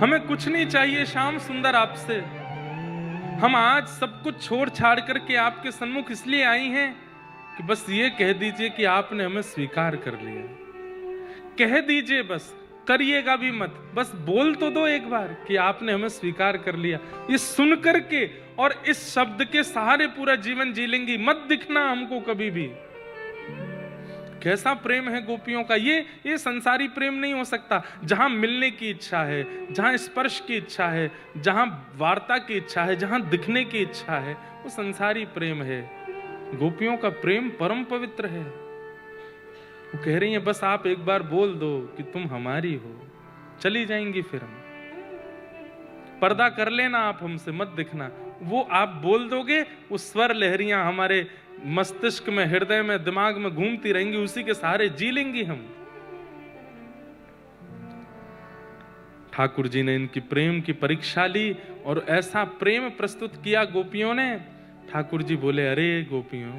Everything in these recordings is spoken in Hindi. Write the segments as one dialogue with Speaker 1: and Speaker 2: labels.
Speaker 1: हमें कुछ नहीं चाहिए श्याम सुंदर आपसे। हम आज सब कुछ छोड़ छाड़ करके आपके सन्मुख इसलिए आई हैं कि बस ये कह दीजिए कि आपने हमें स्वीकार कर लिया। कह दीजिए, बस करिएगा भी मत, बस बोल तो दो एक बार कि आपने हमें स्वीकार कर लिया। ये सुन करके और इस शब्द के सहारे पूरा जीवन जी लेंगी। मत दिखना हमको कभी भी। कैसा प्रेम है गोपियों का। ये संसारी प्रेम नहीं हो सकता। जहां मिलने की इच्छा है, जहां स्पर्श की इच्छा है, जहां वार्ता की इच्छा है, जहां दिखने की इच्छा है, वो संसारी प्रेम है। गोपियों का प्रेम परम पवित्र है। वो कह रही है बस आप एक बार बोल दो कि तुम हमारी हो, चली जाएंगी फिर हम। पर्दा कर लेना आप हमसे, मत दिखना। वो आप बोल दोगे, वो स्वर लहरियां हमारे मस्तिष्क में, हृदय में, दिमाग में घूमती रहेंगी, उसी के सहारे जी लेंगी हम। ठाकुर जी ने इनकी प्रेम की परीक्षा ली और ऐसा प्रेम प्रस्तुत किया गोपियों ने। ठाकुर जी बोले, अरे गोपियों,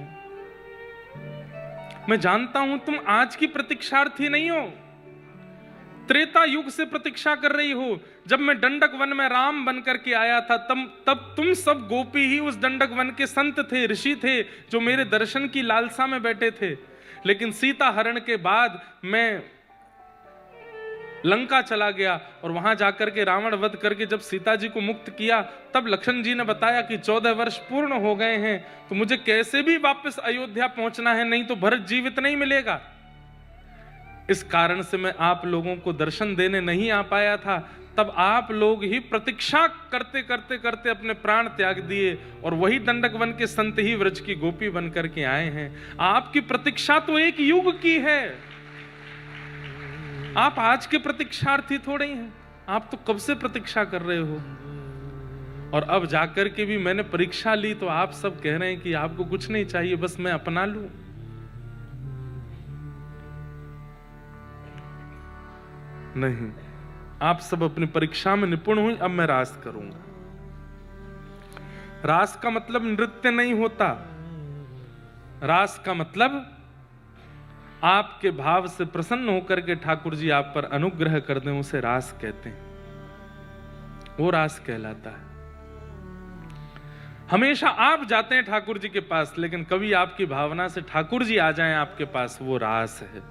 Speaker 1: मैं जानता हूं तुम आज की प्रतीक्षार्थी नहीं हो, त्रेता युग से प्रतीक्षा कर रही हो। जब मैं दंडक वन में राम बनकर के आया था, तब तुम सब गोपी ही उस दंडक वन के संत थे, ऋषि थे, जो मेरे दर्शन की लालसा में बैठे थे। लेकिन सीता हरण के बाद मैं लंका चला गया और वहां जाकर के रावण वध करके जब सीता जी को मुक्त किया, तब लक्ष्मण जी ने बताया कि 14 वर्ष पूर्ण हो गए हैं, तो मुझे कैसे भी वापस अयोध्या पहुंचना है, नहीं तो भरत जीवित नहीं मिलेगा। इस कारण से मैं आप लोगों को दर्शन देने नहीं आ पाया था। तब आप लोग ही प्रतीक्षा करते करते करते अपने प्राण त्याग दिए और वही दंडक वन के संत ही व्रज की गोपी बन करके आए हैं। आपकी प्रतीक्षा तो एक युग की है। आप आज के प्रतीक्षार्थी थोड़े ही हैं। आप तो कब से प्रतीक्षा कर रहे हो। और अब जाकर के भी मैंने परीक्षा ली तो आप सब कह रहे हैं कि आपको कुछ नहीं चाहिए, बस मैं अपना लूं। नहीं, आप सब अपनी परीक्षा में निपुण हुई, अब मैं रास करूंगा। रास का मतलब नृत्य नहीं होता। रास का मतलब आपके भाव से प्रसन्न होकर के ठाकुर जी आप पर अनुग्रह कर दें, उसे रास कहते हैं। वो रास कहलाता है। हमेशा आप जाते हैं ठाकुर जी के पास, लेकिन कभी आपकी भावना से ठाकुर जी आ जाएं आपके पास, वो रास है।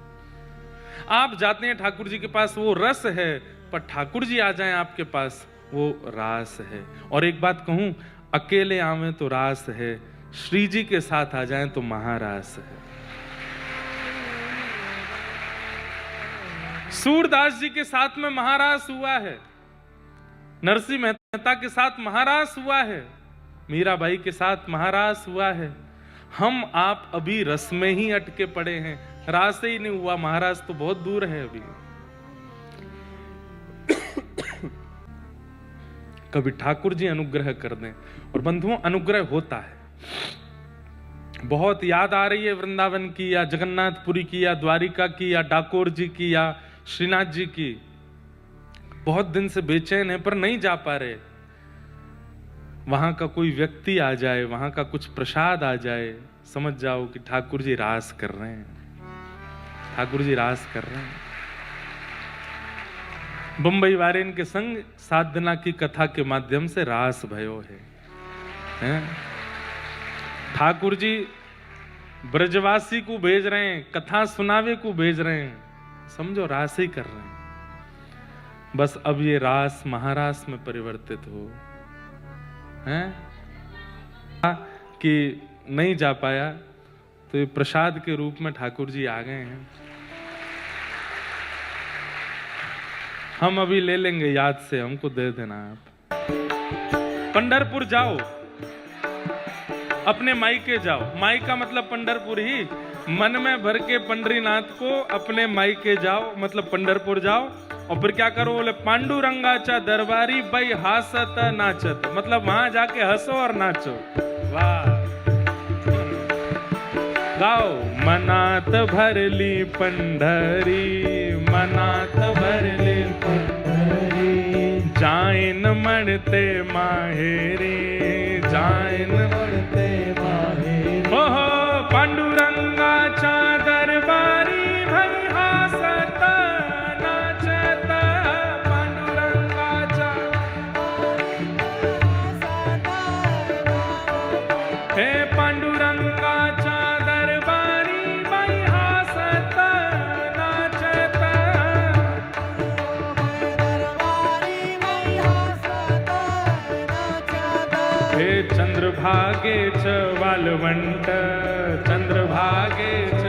Speaker 1: आप जाते हैं ठाकुर जी के पास, वो रस है, पर ठाकुर जी आ जाएं आपके पास, वो रास है। और एक बात कहूं, अकेले आवे तो रास है, श्री जी के साथ आ जाएं तो महारास है। सूरदास जी के साथ में महारास हुआ है, नरसिंह मेहता के साथ महारास हुआ है, मीराबाई के साथ महारास हुआ है। हम आप अभी रस में ही अटके पड़े हैं, रास ही नहीं हुआ। महाराज तो बहुत दूर है अभी। कभी ठाकुर जी अनुग्रह कर दें। और बंधुओं, अनुग्रह होता है। बहुत याद आ रही है वृंदावन की, या जगन्नाथपुरी की, या द्वारिका की, या डाकोर जी की, या श्रीनाथ जी की। बहुत दिन से बेचैन है पर नहीं जा पा रहे। वहां का कोई व्यक्ति आ जाए, वहां का कुछ प्रसाद आ जाए, समझ जाओ कि ठाकुर जी रास कर रहे हैं। ठाकुर जी रास कर रहे हैं। बंबई वारेन के संग 7 दिना की कथा के माध्यम से रास भयो है। ठाकुर जी ब्रजवासी को भेज रहे हैं, कथा सुनावे को भेज रहे हैं, समझो रास ही कर रहे हैं। बस अब ये रास महारास में परिवर्तित हो हैं कि नहीं जा पाया, तो ये प्रसाद के रूप में ठाकुर जी आ गए हैं। हम अभी ले लेंगे याद से, हमको दे देना आप। पंढरपुर जाओ, अपने मायके जाओ। मायका मतलब पंढरपुर ही। मन में भर के पंडरीनाथ को अपने मायके जाओ, मतलब पंढरपुर जाओ। और फिर क्या करो, बोले पांडुरंगाचा दरबारी बई हासत नाचत, मतलब वहां जाके हंसो और नाचो। वाह, गाओ। मनात भरली पंढरी, मनात भरली पंढरी, जाइन मणते माहेरी, जाइन मणते माहेरी। ओहो पांडुरंगाचा दरबारी भई हासत नाचत, पांडुरंगा चंद्रभागे च वालवंट, चंद्रभागे च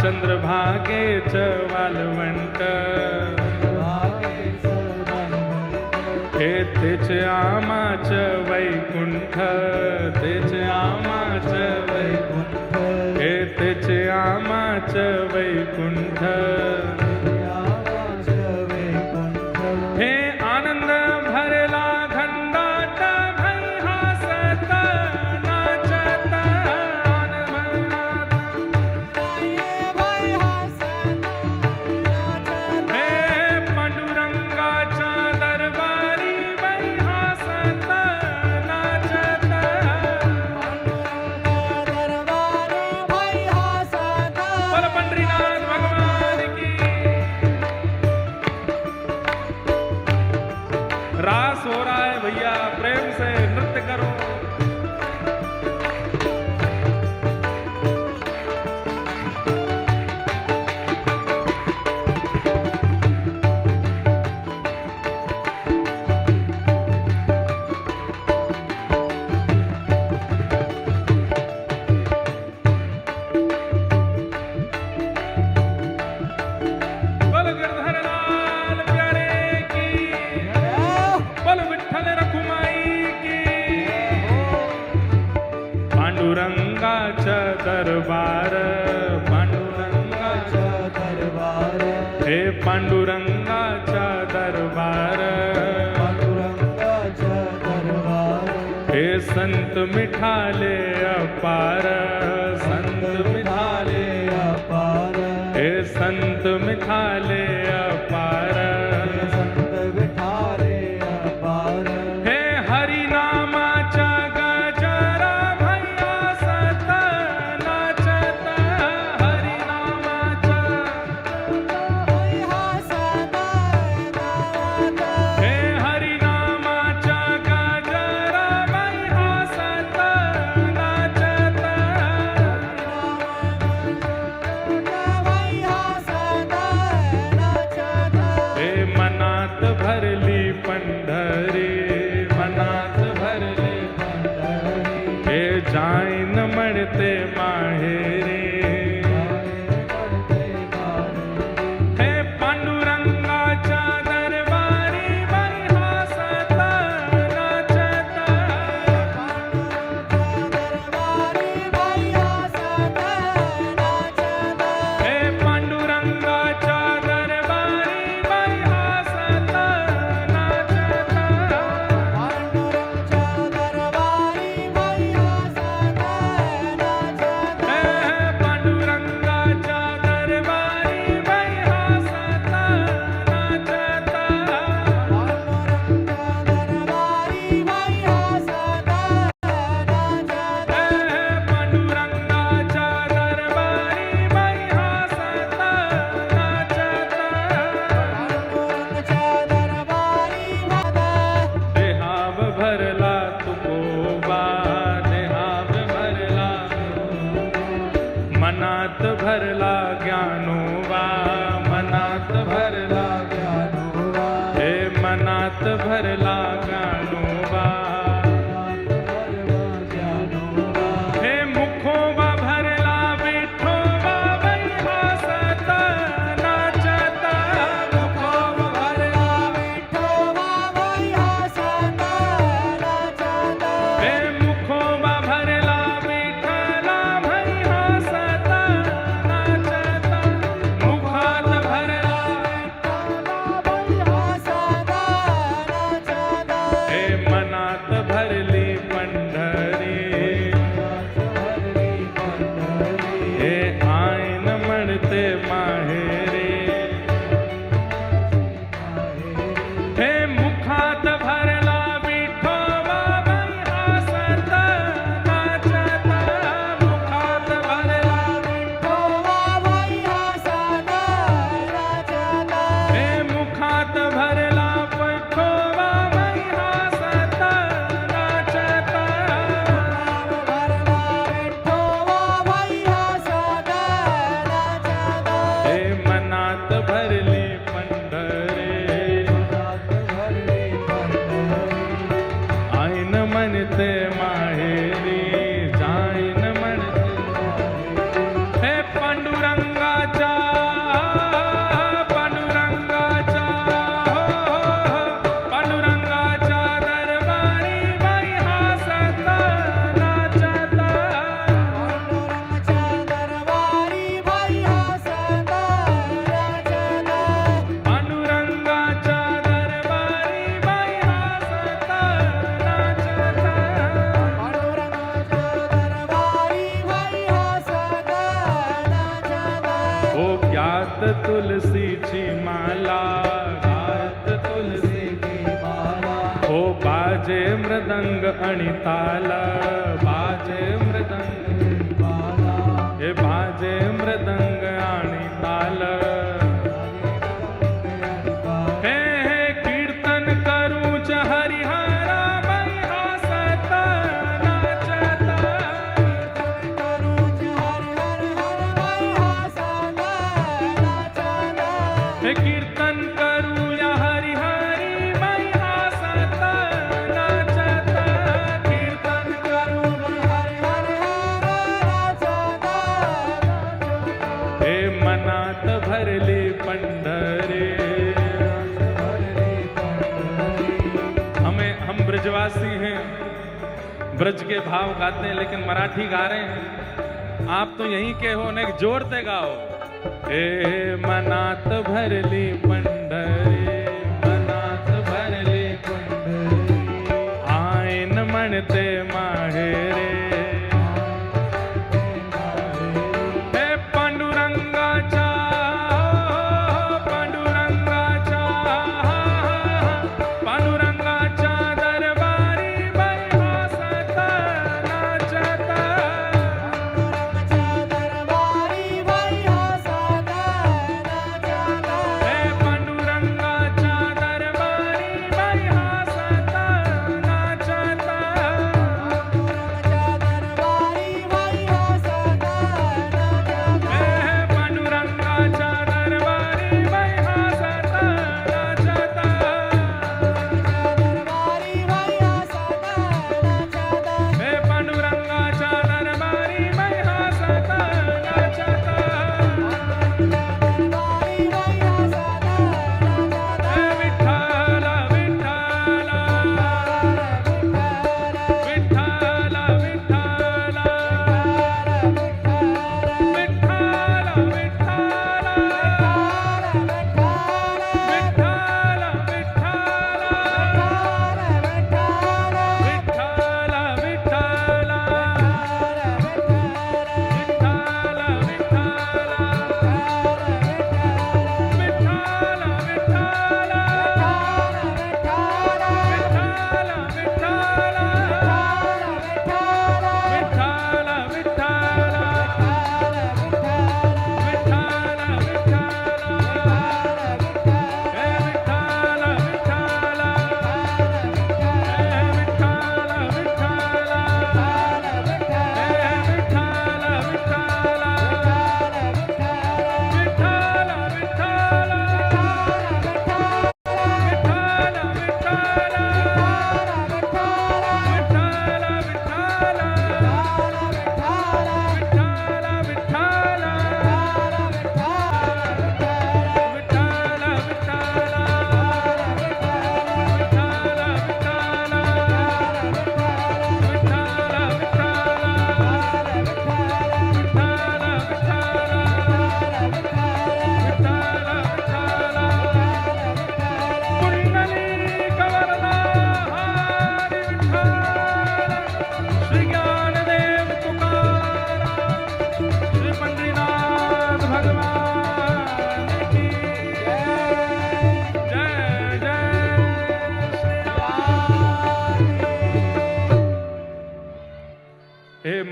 Speaker 1: चंद्रभागे च वालवंट, हे तेच आमा च वैकुंठ, तेच आमा च वैकुंठ, हे तेच आमा च वैकुंठ, हे आनंद भरला घंटाट भई हासत नाचत, हे पांडुरंगाच्या दरबारी भई हासत नाचत, बोल पंढरीनाथ भगवान की। रास हो रहा है भैया, प्रेम से नृत्य करो। बोल गिरधर लाल प्यारे की, बोल विठ्ठल रखुमाई की। पांडुरंगाचा दरबार, पांडुरंगाचा दरबार, हे पांडुरंगाचा दरबार, पांडुरंगाचा दरबार, हे संत मिठाले अपार, संत मिठाले अपार, हे संत मिठाले अपार, संत मिठाले अपार, हे हरिनामाचा गजरा भैया सत नाचत, हरिनामाचा हे हरिनामाचा गजरा भैया सत नाचत, हे मनात भरली पंढरी, मनात भरली पंढरी, हे जाईन म्हणते माहेरी, हे पांडुरंगाच्या दरबारी बाई हासत नाचत, हे पांडुरंगाच्या दरबारी बाई हासत नाचत, हे पांडुरंगाच्या दरबारी बाई हासत नाचत, हे पांडुरंगाच्या दरबारी बाई हासत नाचत, देहाव भरला तुकोबा, देहाव भरला, मनात भरला ज्ञानोबा, मनात भरला ज्ञानोबा, हे मनात भरला ज्ञानोबा, हे मुखोबा भरला विठोबा बाई हासत नाचत, मुखोबा भरला विठोबा बाई हासत नाचत, हे मुखोबा भरला विठ्ठला बाई हासत नाचत, मुखात भरला विठ्ठला बाई हासत नाचत, हे मनात भरली पंढरी, हे आईन म्हणते माहेरी, हे मुखात भरला विठोबा बाई हासत नाचत, मुखात भरला विठोबा बाई हासत नाचत, हे मुखात भरला विठोबा बाई हासत नाचत, हे मनात भरली पंढरी, बाजे मृदंग आणि ताल, बाजे मृदंग, हे बाजे मृदंग आणि ताल, हे कीर्तन करूच हरिहरा बाई हसत नाचत, हे कीर्तन करूया हरिहरी बाई हसत नाचत, कीर्तन करू हे मनात भरली पंढरी, हम ब्रजवासी हैं, ब्रज के भाव गाते हैं लेकिन मराठी गा रहे हैं। आप तो यहीं के हो, ने जोर से गाओ। हे मनात भरली पंढरी, मनात भरली पंढरी, आईन म्हणते माहेरे, हे पांडुरंगाच्या, पांडुरंगाच्या, पांडुरंगाच्या दरबारी बाई हसत नाचत, हे पांडुरंगाच्या दरबारी बाई हसत नाचत, हे पांडुरंगाच्या दरबारी बाई हसत नाचत, हे पांडुरंगाच्या दरबारी बाई हसत नाचत, हे विठ्ठल विठ्ठल, विठ्ठल विठ्ठल, विठ्ठल विठ्ठल,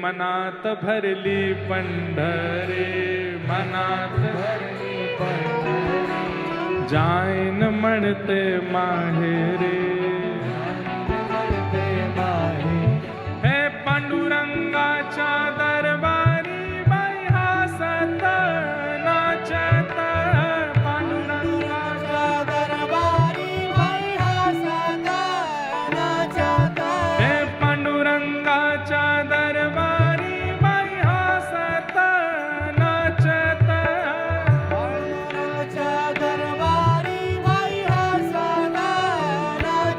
Speaker 1: मनात भरली पंढरी, मनात भरली पंढरी, जाईन म्हणते माहेरे, हे पांडुरंगाच्या दरबारी बाई हसत नाचत, पांडुरंगाच्या दरबारी बाई हसत नाचत, हे पांडुरंगाच्या दरबारी बाई हसत नाचत, पांडुरंगाच्या दरबारी बाई हसत नाचत,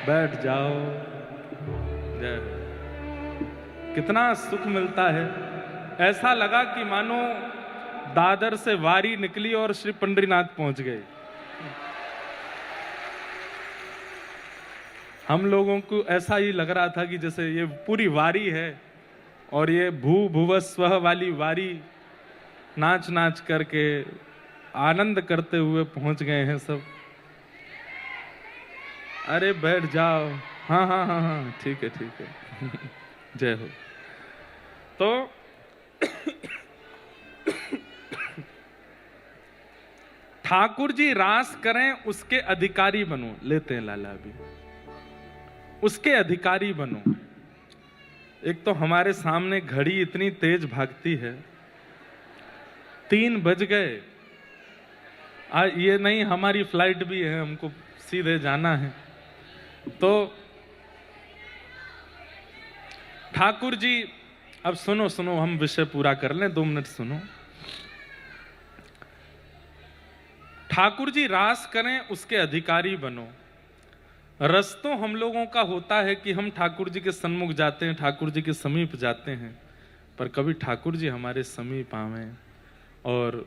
Speaker 1: बैठ जाओ। जय हो। कितना सुख मिलता है। ऐसा लगा कि मानो दादर से वारी निकली और श्री पंडरीनाथ पहुंच गए। हम लोगों को ऐसा ही लग रहा था कि जैसे ये पूरी वारी है और ये भू भुव स्व वाली वारी नाच नाच करके आनंद करते हुए पहुंच गए हैं सब। अरे बैठ जाओ। हाँ हाँ हाँ हाँ, ठीक है ठीक है। जय हो। तो ठाकुर जी रास करें उसके अधिकारी बनो। लेते हैं लाला भी। उसके अधिकारी बनो। एक तो हमारे सामने घड़ी इतनी तेज भागती है, 3 बज गए। ये नहीं, हमारी फ्लाइट भी है, हमको सीधे जाना है। तो ठाकुर जी, अब सुनो सुनो, हम विषय पूरा कर लें, 2 मिनट सुनो। ठाकुर जी रास करें उसके अधिकारी बनो। रस तो हम लोगों का होता है कि हम ठाकुर जी के सन्मुख जाते हैं, ठाकुर जी के समीप जाते हैं, पर कभी ठाकुर जी हमारे समीप आवें और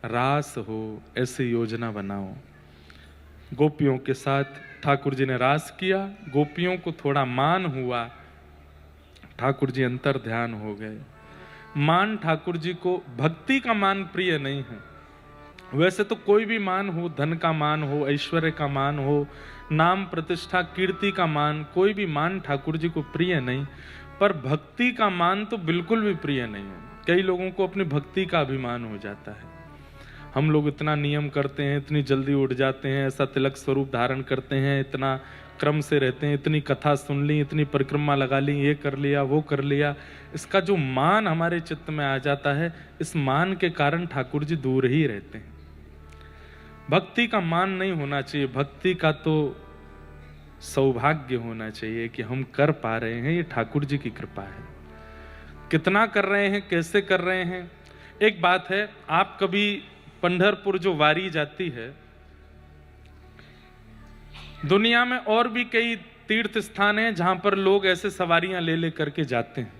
Speaker 1: रास हो, ऐसी योजना बनाओ। गोपियों के साथ ठाकुर जी ने रास किया, गोपियों को थोड़ा मान हुआ, ठाकुर जी अंतर ध्यान हो गए। मान ठाकुर जी को, भक्ति का मान प्रिय नहीं है। वैसे तो कोई भी मान हो, धन का मान हो, ऐश्वर्य का मान हो, नाम प्रतिष्ठा कीर्ति का मान, कोई भी मान ठाकुर जी को प्रिय नहीं, पर भक्ति का मान तो बिल्कुल भी प्रिय नहीं है। कई लोगों को अपनी भक्ति का अभिमान हो जाता है। हम लोग इतना नियम करते हैं, इतनी जल्दी उठ जाते हैं, ऐसा तिलक स्वरूप धारण करते हैं, इतना क्रम से रहते हैं, इतनी कथा सुन ली, इतनी परिक्रमा लगा ली, ये कर लिया वो कर लिया। इसका जो मान हमारे चित्त में आ जाता है, इस मान के कारण ठाकुर जी दूर ही रहते हैं। भक्ति का मान नहीं होना चाहिए, भक्ति का तो सौभाग्य होना चाहिए कि हम कर पा रहे हैं, ये ठाकुर जी की कृपा है। कितना कर रहे हैं, कैसे कर रहे हैं। एक बात है, आप कभी पंढरपुर जो वारी जाती है, दुनिया में और भी कई तीर्थ स्थान हैं जहां पर लोग ऐसे सवारियां ले ले करके जाते हैं,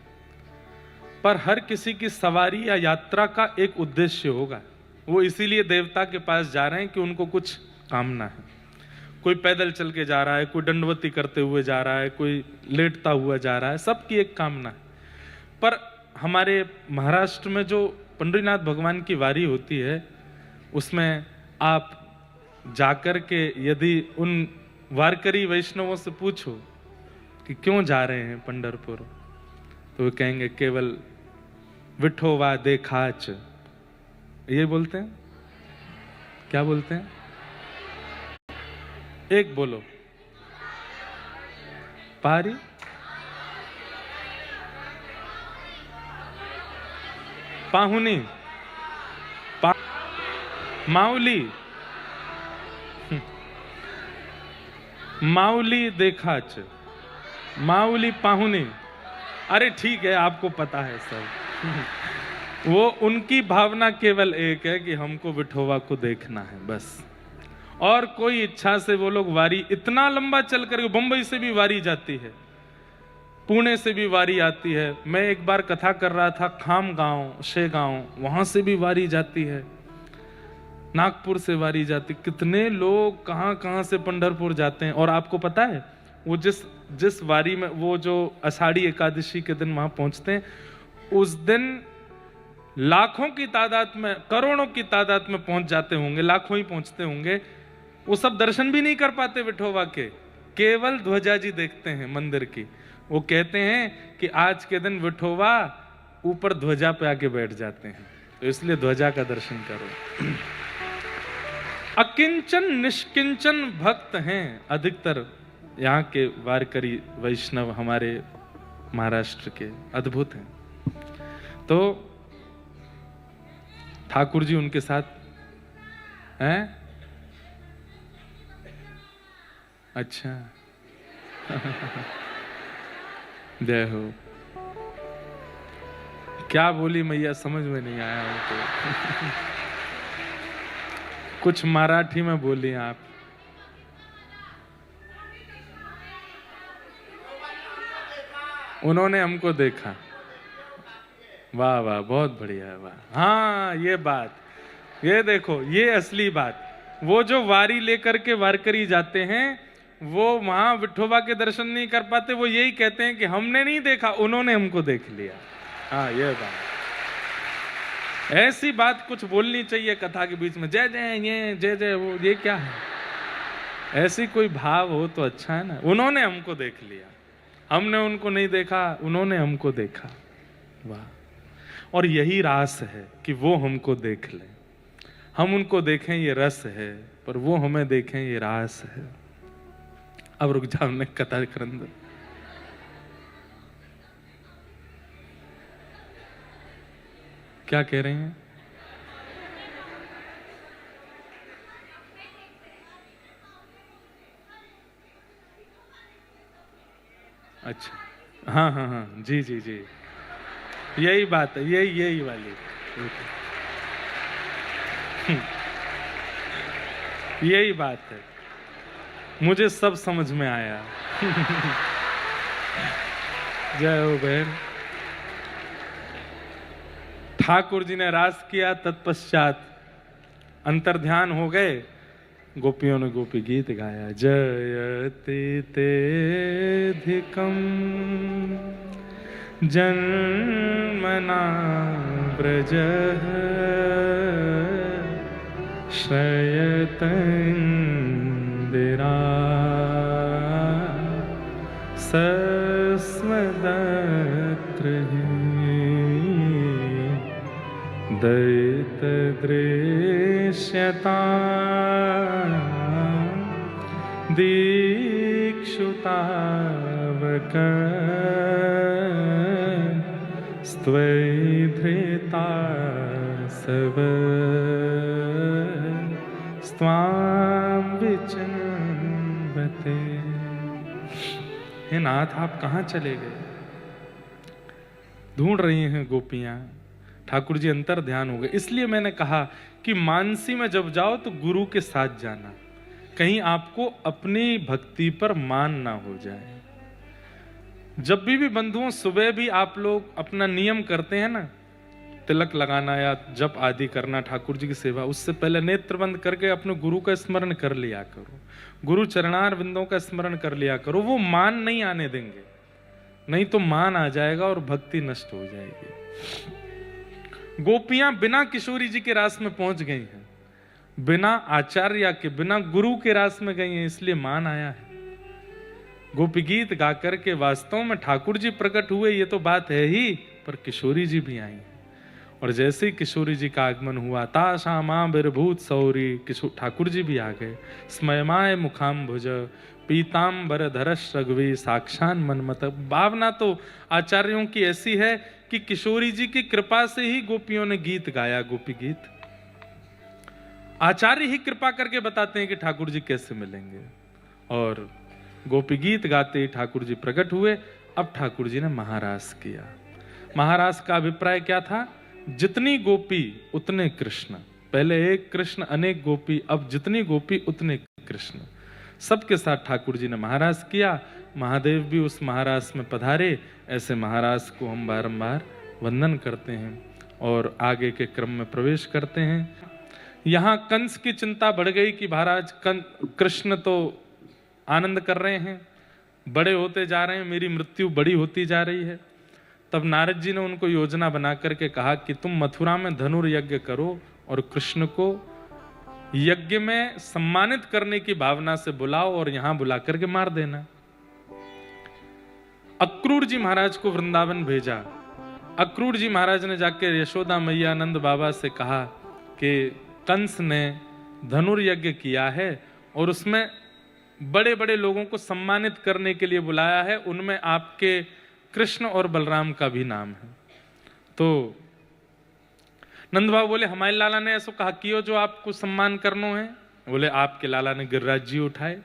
Speaker 1: पर हर किसी की सवारी या यात्रा का एक उद्देश्य होगा। वो इसीलिए देवता के पास जा रहे हैं कि उनको कुछ कामना है। कोई पैदल चल के जा रहा है, कोई दंडवती करते हुए जा रहा है, कोई लेटता हुआ जा रहा है, सबकी एक कामना है। पर हमारे महाराष्ट्र में जो पंडरीनाथ भगवान की वारी होती है, उसमें आप जाकर के यदि उन वारकरी वैष्णवों से पूछो कि क्यों जा रहे हैं पंढरपुर, तो वो कहेंगे केवल विठोवा देखाच। ये बोलते हैं, क्या बोलते हैं, एक बोलो, पारी, पाहुनी, माउली, माउली देखाच, माउली पाहुनी। अरे ठीक है, आपको पता है सब। वो उनकी भावना केवल एक है कि हमको विठोवा को देखना है, बस। और कोई इच्छा से वो लोग वारी इतना लंबा चल कर, बंबई से भी वारी जाती है, पुणे से भी वारी आती है। मैं एक बार कथा कर रहा था, खाम गांव, शेगांव, वहां से भी वारी जाती है, नागपुर से वारी जाती। कितने लोग कहां कहां से पंढरपुर जाते हैं। और आपको पता है, वो जिस वारी में, वो जो आषाढ़ी एकादशी के दिन वहां पहुंचते हैं, उस दिन लाखों की तादाद में, करोड़ों की तादाद में पहुंच जाते होंगे, लाखों ही पहुंचते होंगे। वो सब दर्शन भी नहीं कर पाते विठोबा के, केवल ध्वजा जी देखते हैं मंदिर की। वो कहते हैं कि आज के दिन विठोबा ऊपर ध्वजा पे आके बैठ जाते हैं, तो इसलिए ध्वजा का दर्शन करो। अकिंचन निष्किंचन भक्त हैं अधिकतर यहाँ के वारकरी वैष्णव, हमारे महाराष्ट्र के, अद्भुत हैं। तो ठाकुर जी उनके साथ हैं। अच्छा। जय हो। क्या बोली मैया, समझ में नहीं आया उनको। कुछ मराठी में बोली आप। उन्होंने हमको देखा। वाह वाह, बहुत बढ़िया, वाह। हाँ, ये बात, ये देखो, ये असली बात। वो जो वारी लेकर के वारकरी जाते हैं, वो वहां विठोबा के दर्शन नहीं कर पाते, वो यही कहते हैं कि हमने नहीं देखा, उन्होंने हमको देख लिया। हाँ, ये बात, ऐसी बात कुछ बोलनी चाहिए कथा के बीच में, जय जय ये जय जय वो, ये क्या है? ऐसी कोई भाव हो तो अच्छा है ना। उन्होंने हमको देख लिया, हमने उनको नहीं देखा, उन्होंने हमको देखा। वाह। और यही रास है कि वो हमको देख लें, हम उनको देखें, ये रस है, पर वो हमें देखें, ये रास है। अब रुक जाओ, हमने कथा करंद क्या कह रहे हैं? अच्छा, हाँ हाँ हाँ, जी जी जी, यही बात है, यही वाली, यही बात है, मुझे सब समझ में आया। जय हो बहन। ठाकुर जी ने रास किया, तत्पश्चात अंतर्ध्यान हो गए, गोपियों ने गोपी गीत गाया। जयति तेधिकम जन्मना ब्रज श्रयतंदिरा सस्मदत्र दैत दृश्यता दीक्षुतावक स्त्वैधृता सब स्वाम विचन्वते। हे नाथ, आप कहाँ चले गए? ढूंढ रही हैं गोपियां। ठाकुर जी अंतर ध्यान हो गए। इसलिए मैंने कहा कि मानसी में जब जाओ तो गुरु के साथ जाना, कहीं आपको अपनी भक्ति पर मान ना हो जाए। जब भी बंधुओं, सुबह भी आप लोग अपना नियम करते हैं ना, तिलक लगाना या जप आदि करना, ठाकुर जी की सेवा, उससे पहले नेत्र बंद करके अपने गुरु का स्मरण कर लिया करो, गुरु चरणार बिंदों का स्मरण कर लिया करो। वो मान नहीं आने देंगे, नहीं तो मान आ जाएगा और भक्ति नष्ट हो जाएगी। गोपियां बिना किशोरी जी के रास में पहुंच गई हैं, बिना आचार्य के, बिना गुरु के रास में गई हैं, इसलिए मान आया है। गोपी गीत गा करके वास्तव में ठाकुर जी प्रकट हुए, ये तो बात है ही, पर किशोरी जी भी आई। और जैसे ही किशोरी जी का आगमन हुआ, ता श्यामा बिरभूत सौरी, ठाकुर जी भी आ गए। स्मयमाय मुखाम्भुज पीताम्बर धरश रघुवी साक्षान मनमत। भावना तो आचार्यों की ऐसी है कि किशोरी जी की कृपा से ही गोपियों ने गीत गाया, गोपी गीत। आचार्य ही कृपा करके बताते हैं कि ठाकुर जी कैसे मिलेंगे, और गोपी गीत गाते ठाकुर जी प्रकट हुए। अब ठाकुर जी ने महारास किया। महारास का अभिप्राय क्या था? जितनी गोपी उतने कृष्ण। पहले एक कृष्ण अनेक गोपी, अब जितनी गोपी उतने कृष्ण। सबके साथ ठाकुर जी ने महारास किया। महादेव भी उस महारास में पधारे। ऐसे महारास को हम बारंबार वंदन करते हैं और आगे के क्रम में प्रवेश करते हैं। यहाँ कंस की चिंता बढ़ गई कि महाराज कृष्ण तो आनंद कर रहे हैं, बड़े होते जा रहे हैं, मेरी मृत्यु बड़ी होती जा रही है। तब नारद जी ने उनको योजना बना करके कहा कि तुम मथुरा में धनुर्यज्ञ करो और कृष्ण को यज्ञ में सम्मानित करने की भावना से बुलाओ और यहां बुला करके मार देना। अक्रूर जी महाराज को वृंदावन भेजा। अक्रूर जी महाराज ने जाकर यशोदा मैया नंद बाबा से कहा कि कंस ने धनुर्यज्ञ किया है और उसमें बड़े बड़े लोगों को सम्मानित करने के लिए बुलाया है, उनमें आपके कृष्ण और बलराम का भी नाम है। तो नंद बाबा बोले हमारे लाला ने ऐसा कहा कियो जो आपको सम्मान करनो है। बोले आपके लाला ने गिरिराज जी उठाए,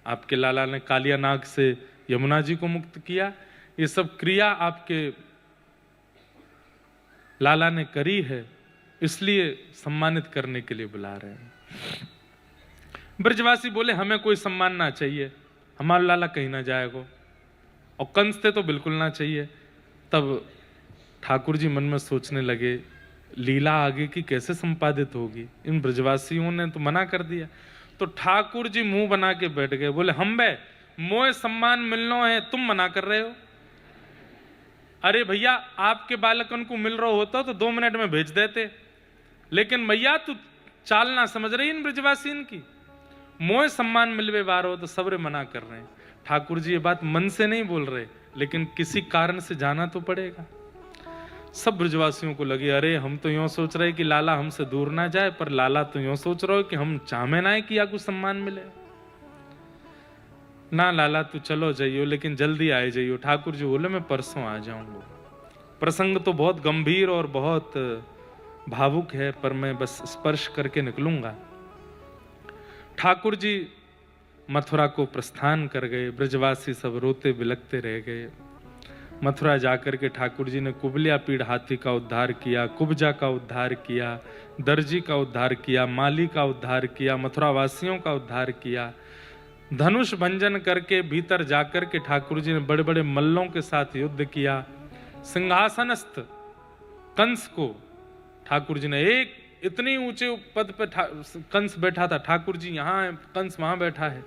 Speaker 1: आपके लाला ने कालिया नाग से यमुना जी को मुक्त किया, ये सब क्रिया आपके लाला ने करी है, इसलिए सम्मानित करने के लिए बुला रहे हैं। ब्रजवासी बोले हमें कोई सम्मान ना चाहिए, हमारा लाला कहीं ना जाएगा। और कंस थे तो बिल्कुल ना चाहिए। तब ठाकुर जी मन में सोचने लगे लीला आगे की कैसे संपादित होगी, इन ब्रजवासियों ने तो मना कर दिया। तो ठाकुर जी मुंह बना के बैठ गए, बोले हम बे मोए सम्मान मिलनो है, तुम मना कर रहे हो। अरे भैया आपके बालकन को मिल रहा होता तो 2 मिनट में भेज देते, लेकिन भैया तू चाल ना समझ रही इन ब्रजवासियों की, मोए सम्मान मिलवे बार हो तो सबरे मना कर रहे हैं। ठाकुर जी ये बात मन से नहीं बोल रहे, लेकिन किसी कारण से जाना तो पड़ेगा। सब ब्रजवासियों को लगे अरे हम तो यूं सोच रहे कि लाला हमसे दूर ना जाए, पर लाला तो यूं सोच रहे हो कि हम चाहे ना कि या कुछ सम्मान मिले। ना लाला तू चलो जाइयो, लेकिन जल्दी आए जाइयो। ठाकुर जी बोले मैं परसों आ जाऊंगा। प्रसंग तो बहुत गंभीर और बहुत भावुक है, पर मैं बस स्पर्श करके निकलूंगा। ठाकुर जी मथुरा को प्रस्थान कर गए, ब्रजवासी सब रोते बिलखते रह गए। मथुरा जाकर के ठाकुर जी ने कुबलिया पीड़ हाथी का उद्धार किया, कुब्जा का उद्धार किया, दर्जी का उद्धार किया, माली का उद्धार किया, मथुरा वासियों का उद्धार किया। धनुष भंजन करके भीतर जाकर के ठाकुर जी ने बड़े बड़े मल्लों के साथ युद्ध किया। सिंहासनस्थ कंस को ठाकुर जी ने एक इतनी ऊंचे पद पर कंस बैठा था, ठाकुर जी यहाँ है, कंस वहां बैठा है,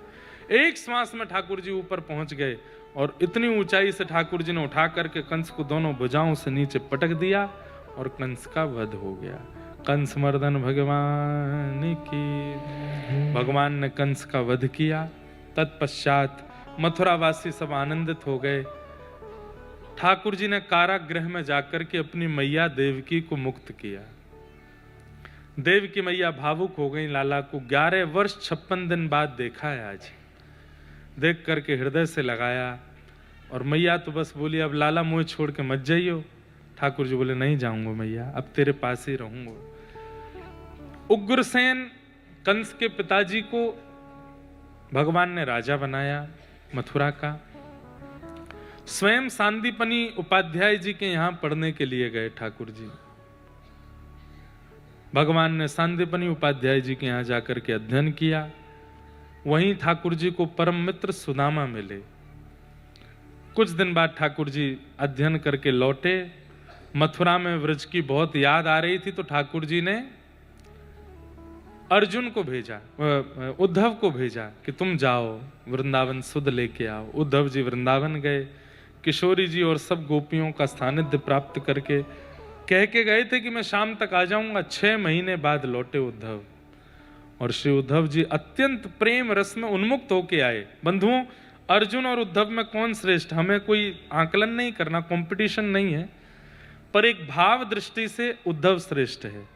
Speaker 1: एक श्वास में ठाकुर जी ऊपर पहुंच गए और इतनी ऊंचाई से ठाकुर जी ने उठा करके कंस को दोनों भुजाओं से नीचे पटक दिया और कंस का वध हो गया। कंस मर्दन भगवान की, भगवान ने कंस का वध किया। तत्पश्चात मथुरावासी सब आनंदित हो गए। ठाकुर जी ने कारागृह में जाकर के अपनी मैया देवकी को मुक्त किया। देवकी मैया भावुक हो गई, लाला को 11 वर्ष 56 दिन बाद देखा है आज। देख करके हृदय से लगाया और मैया तो बस बोली अब लाला मुझे छोड़ के मत जाइयो। ठाकुर जी बोले नहीं जाऊंगा मैया, अब तेरे पास ही रहूंगा। उग्रसेन कंस के पिताजी को भगवान ने राजा बनाया मथुरा का। स्वयं सांदीपनी उपाध्याय जी के यहां पढ़ने के लिए गए ठाकुर जी। भगवान ने सांदीपनी उपाध्याय जी के यहां जाकर के अध्ययन किया। वहीं ठाकुर जी को परम मित्र सुदामा मिले। कुछ दिन बाद ठाकुर जी अध्ययन करके लौटे। मथुरा में व्रज की बहुत याद आ रही थी, तो ठाकुर जी ने अर्जुन को भेजा, उद्धव को भेजा कि तुम जाओ वृंदावन सुध लेके आओ। उद्धव जी वृंदावन गए। किशोरी जी और सब गोपियों का सानिध्य प्राप्त करके कह के गए थे कि मैं शाम तक आ जाऊंगा। 6 महीने बाद लौटे उद्धव, और श्री उद्धव जी अत्यंत प्रेम रस में उन्मुक्त होके आए। बंधुओं, अर्जुन और उद्धव में कौन श्रेष्ठ, हमें कोई आकलन नहीं करना, कंपटीशन नहीं है, पर एक भाव दृष्टि से उद्धव श्रेष्ठ है।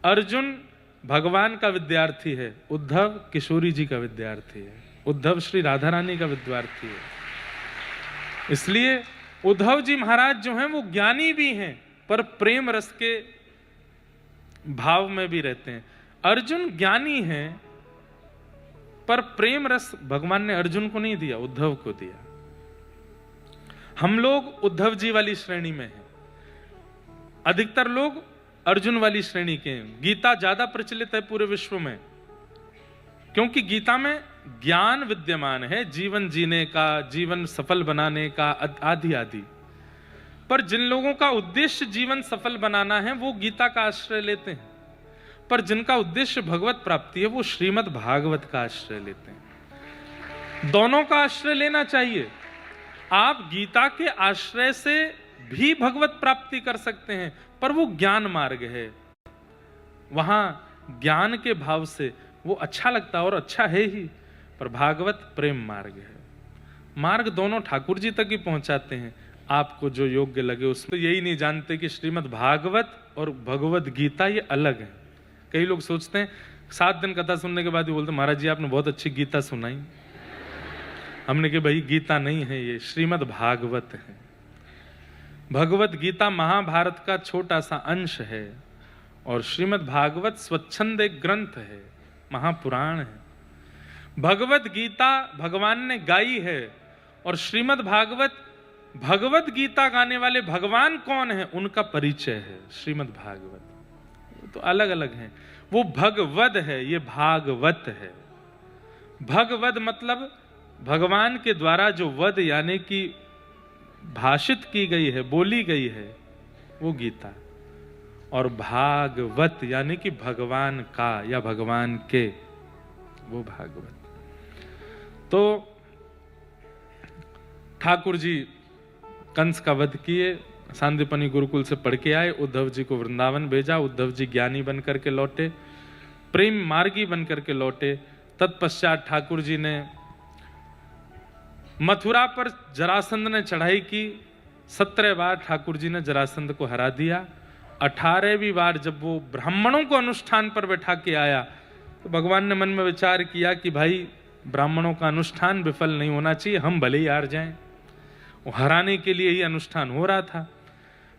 Speaker 1: अर्जुन भगवान का विद्यार्थी है, उद्धव किशोरी जी का विद्यार्थी है, उद्धव श्री राधा रानी का विद्यार्थी है। इसलिए उद्धव जी महाराज जो हैं वो ज्ञानी भी हैं, पर प्रेम रस के भाव में भी रहते हैं। अर्जुन ज्ञानी है, पर प्रेम रस भगवान ने अर्जुन को नहीं दिया, उद्धव को दिया। हम लोग उद्धव जी वाली श्रेणी में हैं, अधिकतर लोग अर्जुन वाली श्रेणी के हैं। गीता ज्यादा प्रचलित है पूरे विश्व में, क्योंकि गीता में ज्ञान विद्यमान है, जीवन जीने का, जीवन सफल बनाने का, आदि आदि। पर जिन लोगों का उद्देश्य जीवन सफल बनाना है वो गीता का आश्रय लेते हैं, पर जिनका उद्देश्य भगवत प्राप्ति है वो श्रीमद् भागवत का आश्रय लेते हैं। दोनों का आश्रय लेना चाहिए। आप गीता के आश्रय से भी भगवत प्राप्ति कर सकते हैं, पर वो ज्ञान मार्ग है, वहां ज्ञान के भाव से वो अच्छा लगता है और अच्छा है ही, पर भागवत प्रेम मार्ग है। मार्ग दोनों ठाकुर जी तक ही पहुंचाते हैं, आपको जो योग्य लगे उसमें। तो यही नहीं जानते कि श्रीमद् भागवत और भगवत गीता ये अलग है। कई लोग सोचते हैं 7 दिन कथा सुनने के बाद ही बोलते महाराज जी आपने बहुत अच्छी गीता सुनाई। हमने कहा भाई गीता नहीं है, ये श्रीमद् भागवत है। भगवत गीता महाभारत का छोटा सा अंश है और श्रीमद् भागवत स्वच्छंद एक ग्रंथ है, महापुराण है। भगवत गीता भगवान ने गाई है और श्रीमद् भागवत, भगवत गीता गाने वाले भगवान कौन है उनका परिचय है। श्रीमद् भागवत तो अलग अलग हैं, वो भगवद है, ये भागवत है। भगवद मतलब भगवान के द्वारा जो वध यानी कि भाषित की गई है, बोली गई है, वो गीता। और भागवत यानी कि भगवान का या भगवान के, वो भागवत। तो ठाकुर जी कंस का वध किए, सांदीपनि गुरुकुल से पढ़ के आए, उद्धव जी को वृंदावन भेजा, उद्धव जी ज्ञानी बन करके लौटे, प्रेम मार्गी बन करके लौटे। तत्पश्चात ठाकुर जी ने मथुरा पर जरासंध ने चढ़ाई की, 17 बार ठाकुर जी ने जरासंध को हरा दिया। 18वीं बार जब वो ब्राह्मणों को अनुष्ठान पर बैठा के आया तो भगवान ने मन में विचार किया कि भाई ब्राह्मणों का अनुष्ठान विफल नहीं होना चाहिए, हम भले ही हार जाएं। वो हराने के लिए ही अनुष्ठान हो रहा था।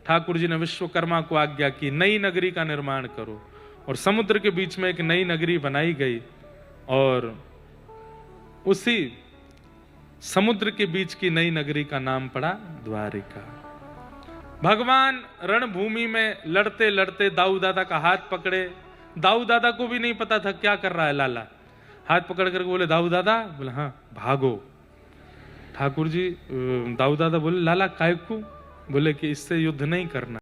Speaker 1: ठाकुर जी ने विश्वकर्मा को आज्ञा की, नई नगरी का निर्माण करो, और समुद्र के बीच में एक नई नगरी बनाई गई, और उसी समुद्र के बीच की नई नगरी का नाम पड़ा द्वारिका। भगवान रणभूमि में लड़ते लड़ते दाऊ दादा का हाथ पकड़े। दाऊ दादा को भी नहीं पता था क्या कर रहा है लाला। हाथ पकड़ करके बोले, दाऊ दादा? बोले हाँ, भागो। ठाकुर जी, दाऊ दादा बोले, लाला काय को? बोले कि इससे युद्ध नहीं करना।